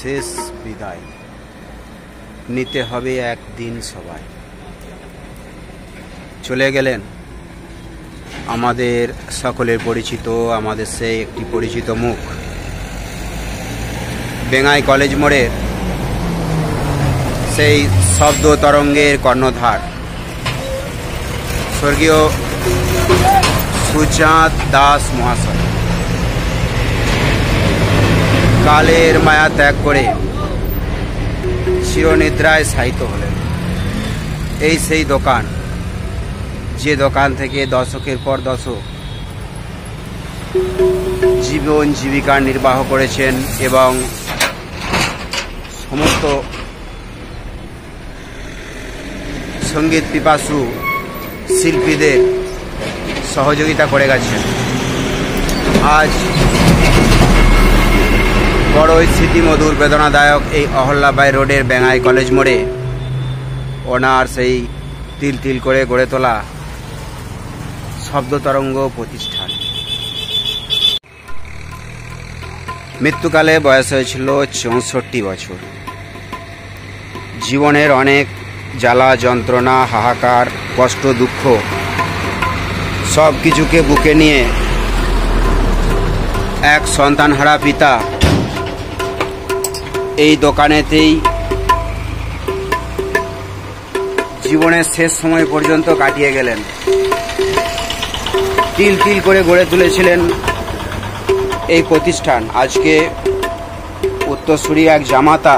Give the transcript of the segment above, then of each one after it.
শেষ বিদায় নিতে হবে একদিন সবাই। চলে গেলেন আমাদের সকলের পরিচিত, আমাদের সেই একটি পরিচিত মুখ, বেঙ্গাই কলেজ মোড়ের সেই শব্দ তরঙ্গের কর্ণধার স্বর্গীয় সুচাঁদ দাস মহাশয় কালের মায়া ত্যাগ করে চিরনিদ্রায় শায়িত হলেন। এই সেই দোকান, যে দোকান থেকে দশকের পর দশক জীবন জীবিকা নির্বাহ করেছেন এবং সমস্ত সঙ্গীত পিপাসু শিল্পীদের সহযোগিতা করে গেছেন। আজ বড়ই স্মৃতিমধুর বেদনাদায়ক এই অহল্যাবাই রোডের বেঙ্গাই কলেজ মোড়ে ওনার সেই তিল তিল করে গড়ে তোলা শব্দ তরঙ্গ প্রতিষ্ঠান। মৃত্যুকালে বয়স হয়েছিল 64 বছর। জীবনের অনেক জ্বালা যন্ত্রণা, হাহাকার, কষ্ট, দুঃখ সব কিছুকে বুকে নিয়ে এক সন্তানহারা পিতা এই দোকানেতেই জীবনের শেষ সময় পর্যন্ত কাটিয়ে গেলেন। তিল তিল করে গড়ে তুলেছিলেন এই প্রতিষ্ঠান। আজকে উত্তরসূরি এক জামাতা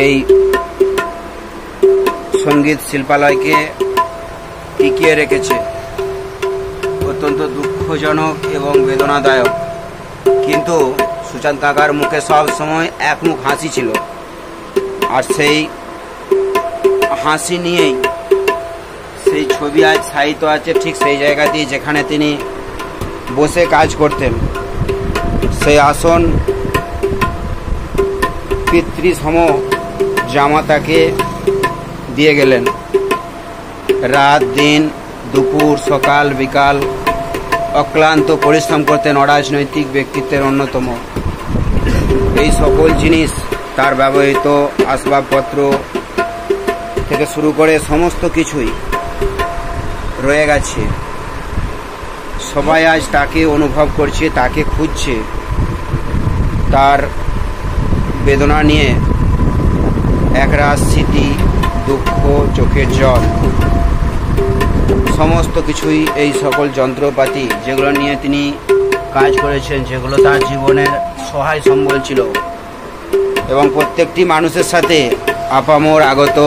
এই সঙ্গীত শিল্পালয়কে টিকিয়ে রেখেছে। অত্যন্ত দুঃখজনক এবং বেদনাদায়ক, কিন্তু সুচাঁদ কাকার মুখে সব সময় এক মুখ হাসি ছিল, আর সেই হাসি নিয়েই সেই ছবি আজ সাহিত্য আছে ঠিক সেই জায়গাতেই যেখানে তিনি বসে কাজ করতেন। সেই আসন পিতৃসম জামাতাকে দিয়ে গেলেন। রাত দিন দুপুর সকাল বিকাল অক্লান্ত পরিশ্রম করতেন অরাজনৈতিক ব্যক্তিত্বের অন্যতম। এই সকল জিনিস, তার ব্যবহৃত আসবাবপত্র থেকে শুরু করে সমস্ত কিছুই রয়ে গেছে। সবাই আজ তাকে অনুভব করছে, তাকে খুঁজছে। তার বেদনা নিয়ে একরাশ স্মৃতি, দুঃখ, চোখের জল, সমস্ত কিছুই, এই সকল যন্ত্রপাতি যেগুলো নিয়ে তিনি কাজ করেছেন, যেগুলো তার জীবনের সহায় সম্বল ছিল এবং প্রত্যেকটি মানুষের সাথে আপামর আগত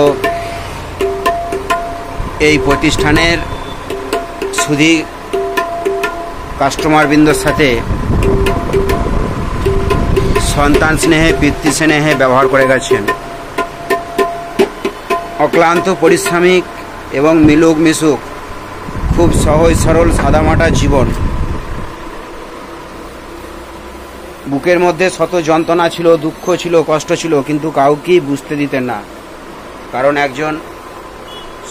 এই প্রতিষ্ঠানের সুধী কাস্টমারবৃন্দর সাথে সন্তান স্নেহে, পিতৃ স্নেহে ব্যবহার করে গেছেন। অক্লান্ত পরিশ্রমিক এবং মিলুক মিশুক, খুব সহজ সরল সাদামাটা জীবন। বুকের মধ্যে শত যন্ত্রণা ছিল, দুঃখ ছিল, কষ্ট ছিল, কিন্তু কাউকেই বুঝতে দিতেন না। কারণ একজন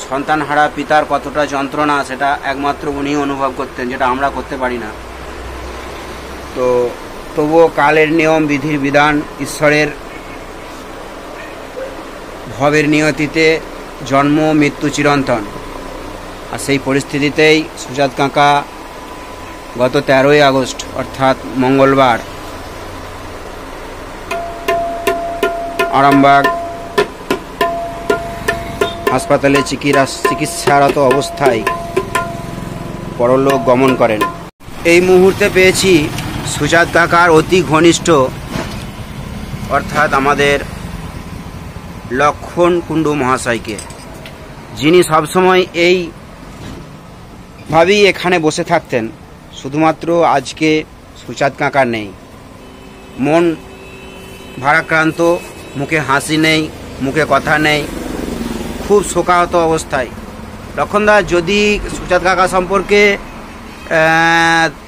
সন্তানহারা পিতার কতটা যন্ত্রণা সেটা একমাত্র উনি অনুভব করতেন, যেটা আমরা করতে পারি না। তো তবুও কালের নিয়ম, বিধির বিধান, ঈশ্বরের ভবের নিয়তিতে জন্ম মৃত্যু চিরন্তন। আর সেই পরিস্থিতিতেই সুচাঁদ কাকা গত 13ই আগস্ট অর্থাৎ মঙ্গলবার আরামবাগ হাসপাতালে চিকিৎসারত অবস্থায় পরলোক গমন করেন। এই মুহূর্তে পেয়েছি সুচাঁদ কাকার অতি ঘনিষ্ঠ অর্থাৎ আমাদের লক্ষণ কুণ্ডু মহাশয়কে, যিনি সবসময় এই ভাবেই এখানে বসে থাকতেন। শুধুমাত্র আজকে সুচাঁদ কাকা নেই, মন ভারাক্রান্ত, মুখে হাসি নেই, মুখে কথা নেই, খুব শোকাহত অবস্থায়। লক্ষণদা, যদি সুচাঁদ কাকা সম্পর্কে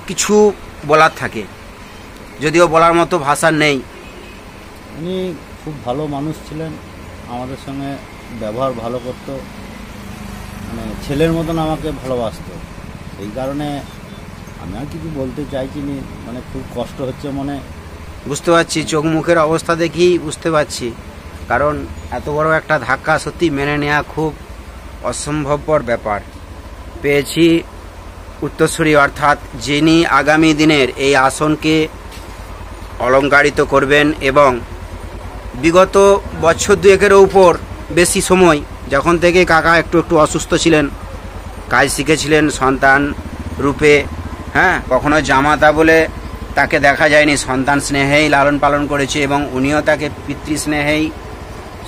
কিছু বলার থাকে, যদিও বলার মতো ভাষা নেই। উনি খুব ভালো মানুষ ছিলেন, আমাদের সঙ্গে ব্যবহার ভালো করত, মানে ছেলের মতন আমাকে ভালোবাসত। এই কারণে আমি আর কিছু বলতে চাইছি নি, মানে খুব কষ্ট হচ্ছে মনে। বুঝতে পারছি, চোখ মুখের অবস্থা দেখেই বুঝতে পারছি, কারণ এত বড় একটা ধাক্কা সত্যি মেনে নেওয়া খুব অসম্ভবপর ব্যাপার। পেয়েছি উত্তরসূরি, অর্থাৎ যিনি আগামী দিনের এই আসনকে অলংকারিত করবেন এবং বিগত বছর দুয়েকেরও উপর বেশি সময় যখন থেকে কাকা একটু একটু অসুস্থ ছিলেন, কাজ শিখেছিলেন সন্তান রূপে, হ্যাঁ, কখনো জামাতা বলে তাকে দেখা যায়নি, সন্তান স্নেহেই লালন পালন করেছে এবং উনিও তাকে পিতৃস্নেহেই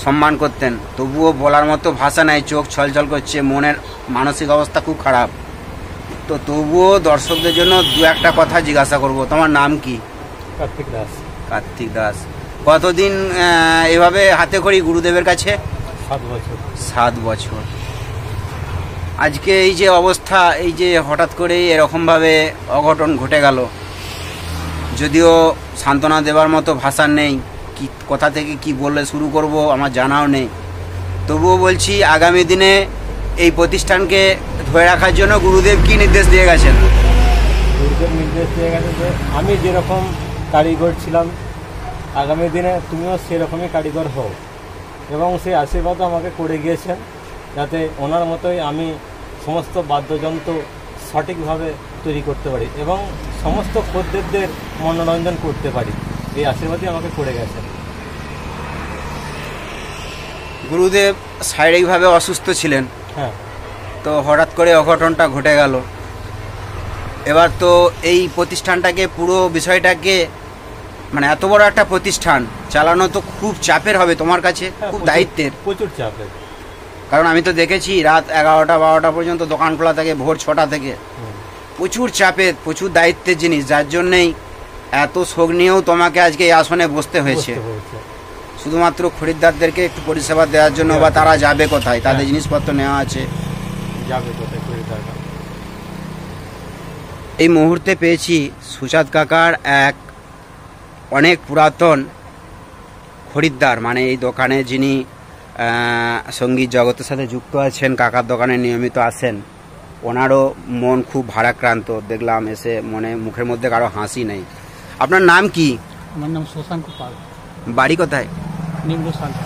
সম্মান করতেন। তবুও বলার মতো ভাষা নাই, চোখ ছলছল করছে, মনের মানসিক অবস্থা খুব খারাপ। তো তবুও দর্শকদের জন্য দু একটা কথা জিজ্ঞাসা করব। তোমার নাম কি? কার্তিক দাস। কার্তিক দাস। কতদিন এভাবে হাতে করি গুরুদেবের কাছে? 7 বছর। 7 বছর। আজকে এই যে অবস্থা, এই যে হঠাৎ করেই এরকমভাবে অঘটন ঘটে গেল, যদিও সান্ত্বনা দেওয়ার মতো ভাষা নেই, কি কোথা থেকে কি বললে শুরু করব আমার জানাও নেই, তবুও বলছি আগামী দিনে এই প্রতিষ্ঠানকে ধরে রাখার জন্য গুরুদেব কি নির্দেশ দিয়ে গেছেন? গুরুদেব নির্দেশ দিয়ে গেছে যে আমি যেরকম কারিগর ছিলাম, আগামী দিনে তুমিও সেরকমই কারিগর হও, এবং সেই আশীর্বাদও আমাকে করে গিয়েছেন যাতে ওনার মতোই আমি সমস্ত বাদ্যযন্ত্র সঠিকভাবে তৈরি করতে পারি এবং সমস্ত খদ্দেরদের মনোরঞ্জন করতে পারি। এই আশীর্বাদই আমাকে করে গেছেন। গুরুদেব শারীরিকভাবে অসুস্থ ছিলেন, হ্যাঁ, তো হঠাৎ করে অঘটনটা ঘটে গেল। এবার তো এই প্রতিষ্ঠানটাকে, পুরো বিষয়টাকে, মানে এত বড় একটা প্রতিষ্ঠান চালানো তো খুব চাপের হবে তোমার কাছে, খুব দায়িত্বের। প্রচুর চাপের, কারণ আমি তো দেখেছি রাত 11টা-12টা পর্যন্ত দোকান খোলা থাকে, ভোর 6টা থেকে। প্রচুর চাপের, প্রচুর দায়িত্বের জিনিস, যার জন্যেই এত শোক নিয়েও তোমাকে আজকে এই আসনে বসতে হয়েছে, শুধুমাত্র খরিদ্দারদেরকে একটু পরিষেবা দেওয়ার জন্য। বা তারা যাবে কোথায়? তাদের জিনিসপত্র নেওয়া আছে, যাবে কোথায় খরিদ্দাররা? এই মুহূর্তে পেয়েছি সুচাঁদ কাকার এক অনেক পুরাতন খরিদ্দার, মানে এই দোকানে যিনি সঙ্গীত জগতের সাথে যুক্ত আছেন, কাকার দোকানে নিয়মিত আসেন, ওনারও মন খুব ভারাক্রান্ত দেখলাম এসে, মনে মুখের মধ্যে কারো হাসি নেই। আপনার নাম কি? আমার নাম শশাঙ্ক পাল। বাড়ি কোথায়? নিম্ন সান্তা।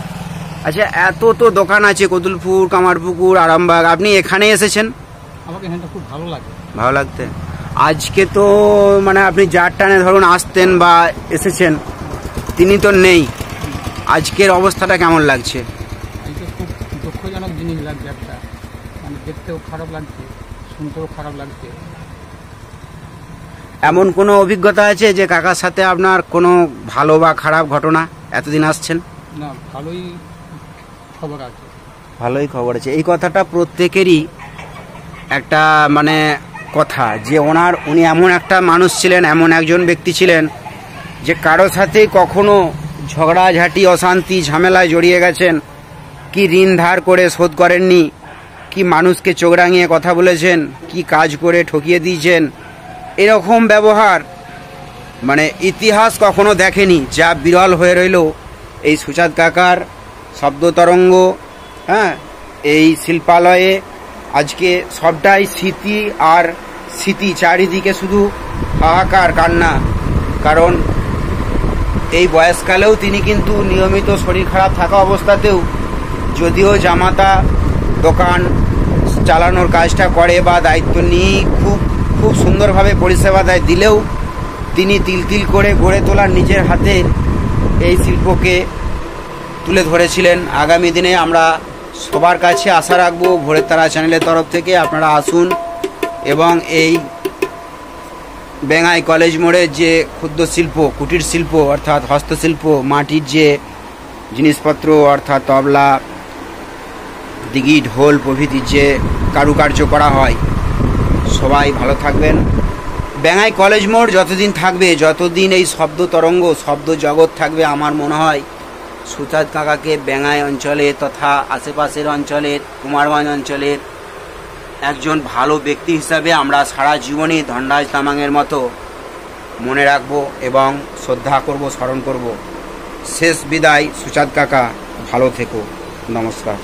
আচ্ছা, এত তো দোকান আছে, কতুলপুর, কামারপুকুর, আরামবাগ, আপনি এখানে এসেছেন? আমাকে এখানটা খুব ভালো লাগে। ভালো লাগতে আজকে তো মানে আপনি যার টানে ধরুন আসতেন বা এসেছেন, তিনি তো নেই, আজকের অবস্থাটা কেমন লাগছে? খুব দুঃখজনক জিনিস লাগছে, একটা মানে দেখতেও খারাপ লাগছে, শুনতেও খারাপ লাগছে। এমন কোনো অভিজ্ঞতা আছে যে কাকার সাথে আপনার কোনো ভালো বা খারাপ ঘটনা? এতদিন আসছেন। না, ভালোই খবর আছে। ভালোই খবর আছে, এই কথাটা প্রত্যেকেরই একটা মানে কথা, যে উনি এমন একটা মানুষ ছিলেন, এমন একজন ব্যক্তি ছিলেন যে কারো সাথেই কখনো ঝগড়াঝাটি, অশান্তি, ঝামেলায় জড়িয়ে গেছেন, কি ঋণ ধার করে শোধ করেননি, কি মানুষকে চোখ রাঙিয়ে কথা বলেছেন, কি কাজ করে ঠকিয়ে দিয়েছেন, এরকম ব্যবহার মানে ইতিহাস কখনো দেখেনি। যা বিরল হয়ে রইল এই সুচাঁদ কাকার শব্দতরঙ্গ, হ্যাঁ, এই শিল্পালয়ে আজকে সবটাই স্মৃতি আর স্মৃতি, চারিদিকে শুধু হাহাকার, কান্না। কারণ এই বয়সকালেও তিনি কিন্তু নিয়মিত শরীর খারাপ থাকা অবস্থাতেও, যদিও জামাতা দোকান চালানোর কাজটা করে বা দায়িত্ব নিয়ে খুব খুব সুন্দরভাবে পরিষেবা দিলেও তিনি তিল তিল করে গড়ে তোলার নিজের হাতে এই শিল্পকে তুলে ধরেছিলেন। আগামী দিনে আমরা সবার কাছে আশা রাখবো, ভোরের তারা চ্যানেলের তরফ থেকে আপনারা আসুন এবং এই বেঙ্গাই কলেজ মোড়ের যে ক্ষুদ্র শিল্প, কুটির শিল্প অর্থাৎ হস্তশিল্প, মাটির যে জিনিসপত্র অর্থাৎ তবলা, দিঘি, ঢোল প্রভৃতির যে কারুকার্য করা হয়, সবাই ভালো থাকবেন। বেঙ্গাই কলেজ মোড় যতদিন থাকবে, যতদিন এই শব্দ তরঙ্গ, শব্দ জগৎ থাকবে, আমার মনে হয় সুচাঁদ কাকাকে বেঙ্গাই অঞ্চলে তথা আশেপাশের অঞ্চলের, কুমারগঞ্জ অঞ্চলের একজন ভালো ব্যক্তি হিসাবে আমরা সারা জীবনই ধনরাজ তামাংয়ের মতো মনে রাখবো এবং শ্রদ্ধা করব, স্মরণ করব। শেষ বিদায় সুচাঁদ কাকা, ভালো থেকো, নমস্কার।